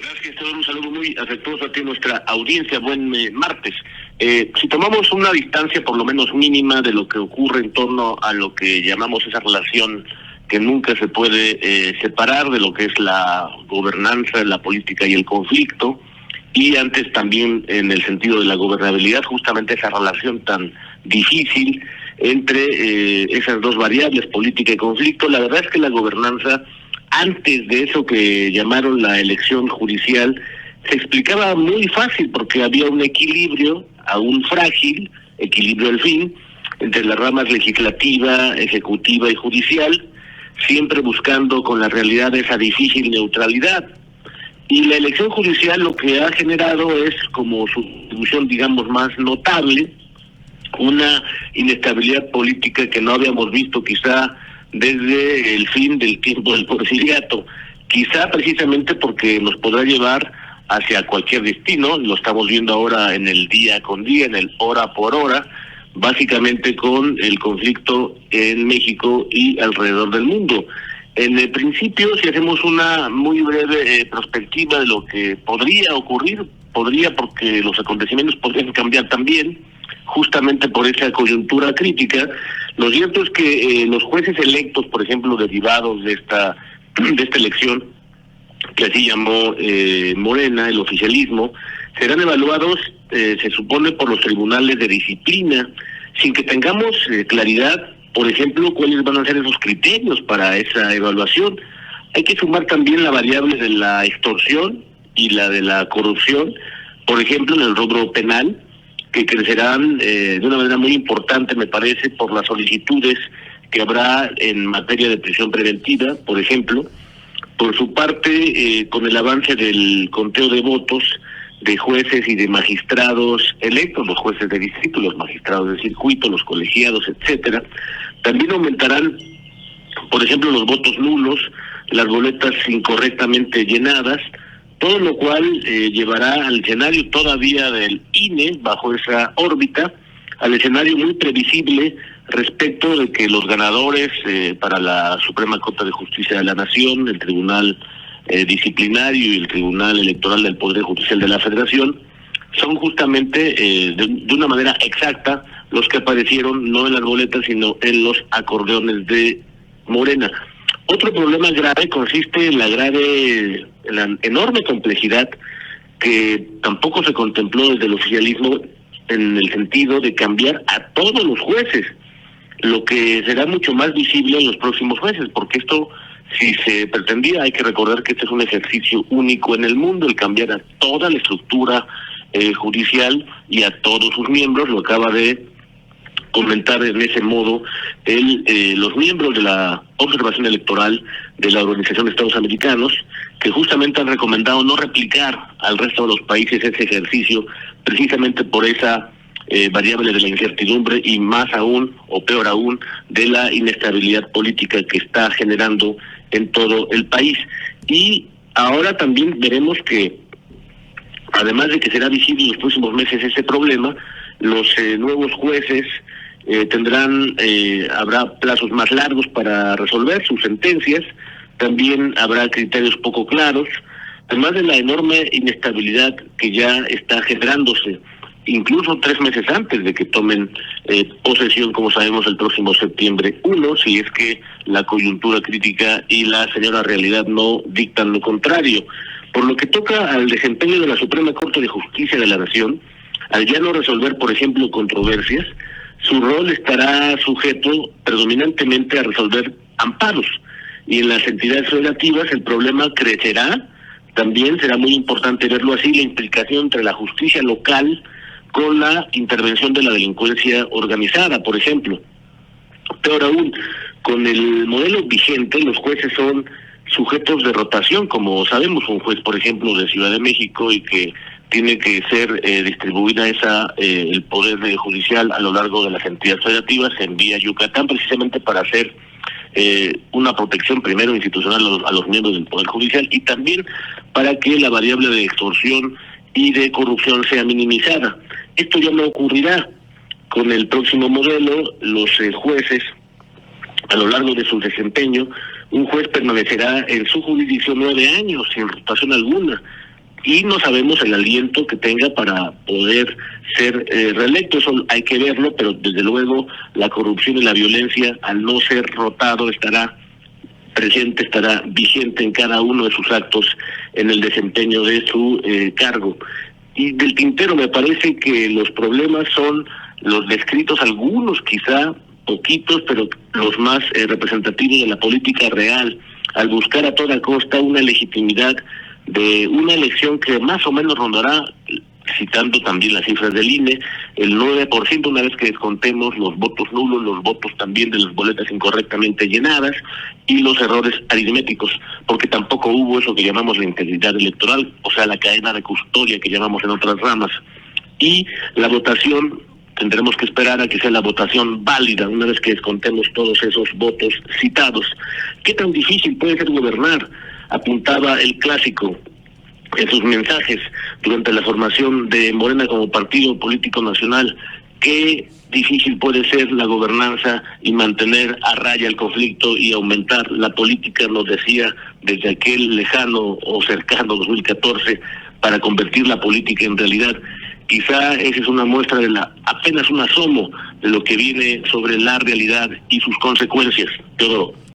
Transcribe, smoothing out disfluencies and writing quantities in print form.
Gracias, te doy un saludo muy afectuoso a ti, nuestra audiencia. Buen martes. Si tomamos una distancia por lo menos mínima de lo que ocurre en torno a lo que llamamos esa relación que nunca se puede separar de lo que es la gobernanza, la política y el conflicto, y antes también en el sentido de la gobernabilidad, justamente esa relación tan difícil entre esas dos variables, política y conflicto. La verdad es que la gobernanza, antes de eso que llamaron la elección judicial, se explicaba muy fácil porque había un equilibrio, aún frágil, equilibrio al fin, entre las ramas legislativa, ejecutiva y judicial, siempre buscando con la realidad esa difícil neutralidad. Y la elección judicial lo que ha generado es, como su distribución, digamos, más notable, una inestabilidad política que no habíamos visto quizá desde el fin del tiempo del porfiriato, quizá precisamente porque nos podrá llevar hacia cualquier destino. Lo estamos viendo ahora en el día con día, en el hora por hora, básicamente con el conflicto en México y alrededor del mundo. En el principio, si hacemos una muy breve perspectiva de lo que podría ocurrir, podría porque los acontecimientos podrían cambiar también, justamente por esa coyuntura crítica. Lo cierto es que los jueces electos, por ejemplo, derivados de esta elección, que así llamó Morena, el oficialismo, serán evaluados, se supone, por los tribunales de disciplina, sin que tengamos claridad, por ejemplo, cuáles van a ser esos criterios para esa evaluación. Hay que sumar también la variable de la extorsión y la de la corrupción, por ejemplo, en el rubro penal, que crecerán de una manera muy importante, me parece, por las solicitudes que habrá en materia de prisión preventiva, por ejemplo. Por su parte, con el avance del conteo de votos de jueces y de magistrados electos, los jueces de distrito, los magistrados de circuito, los colegiados, etcétera, también aumentarán, por ejemplo, los votos nulos, las boletas incorrectamente llenadas, todo lo cual llevará al escenario todavía del INE, bajo esa órbita, al escenario muy previsible respecto de que los ganadores para la Suprema Corte de Justicia de la Nación, el Tribunal Disciplinario y el Tribunal Electoral del Poder Judicial de la Federación, son justamente de una manera exacta los que aparecieron no en las boletas, sino en los acordeones de Morena. Otro problema grave consiste en la enorme complejidad que tampoco se contempló desde el oficialismo, en el sentido de cambiar a todos los jueces, lo que será mucho más visible en los próximos meses, porque esto, si se pretendía, hay que recordar que este es un ejercicio único en el mundo, el cambiar a toda la estructura judicial y a todos sus miembros. Lo acaba de comentar en ese modo los miembros de la observación electoral de la Organización de Estados Americanos, que justamente han recomendado no replicar al resto de los países ese ejercicio, precisamente por esa variable de la incertidumbre y más aún, o peor aún, de la inestabilidad política que está generando en todo el país. Y ahora también veremos que, además de que será visible en los próximos meses ese problema, los nuevos jueces habrá plazos más largos para resolver sus sentencias, también habrá criterios poco claros, además de la enorme inestabilidad que ya está generándose, incluso 3 meses antes de que tomen posesión, como sabemos, el próximo septiembre 1, si es que la coyuntura crítica y la señora realidad no dictan lo contrario. Por lo que toca al desempeño de la Suprema Corte de Justicia de la Nación, al ya no resolver, por ejemplo, controversias, su rol estará sujeto predominantemente a resolver amparos, y en las entidades federativas el problema crecerá. También será muy importante verlo así, la implicación entre la justicia local con la intervención de la delincuencia organizada, por ejemplo. Peor aún, con el modelo vigente, los jueces son sujetos de rotación, como sabemos, un juez, por ejemplo, de Ciudad de México, y que tiene que ser distribuida el poder judicial a lo largo de las entidades federativas, se envía a Yucatán precisamente para hacer una protección primero institucional a los miembros del Poder Judicial, y también para que la variable de extorsión y de corrupción sea minimizada. Esto ya no ocurrirá. Con el próximo modelo, los jueces, a lo largo de su desempeño, un juez permanecerá en su jurisdicción 9 años, sin rotación alguna. y no sabemos el aliento que tenga para poder ser reelecto. Eso hay que verlo, pero desde luego la corrupción y la violencia, al no ser rotado, estará presente, estará vigente en cada uno de sus actos en el desempeño de su cargo. Y del Tintero me parece que los problemas son los descritos, algunos quizá poquitos, pero los más representativos de la política real, al buscar a toda costa una legitimidad de una elección que más o menos rondará, citando también las cifras del INE, el 9%, una vez que descontemos los votos nulos, los votos también de las boletas incorrectamente llenadas y los errores aritméticos, porque tampoco hubo eso que llamamos la integridad electoral, o sea, la cadena de custodia que llamamos en otras ramas. Y la votación, tendremos que esperar a que sea la votación válida, una vez que descontemos todos esos votos citados. ¿Qué tan difícil puede ser gobernar? Apuntaba el clásico en sus mensajes durante la formación de Morena como partido político nacional. Qué difícil puede ser la gobernanza y mantener a raya el conflicto y aumentar la política, nos decía desde aquel lejano o cercano 2014, para convertir la política en realidad. Quizá esa es una muestra de apenas un asomo de lo que viene sobre la realidad y sus consecuencias. Teodoro.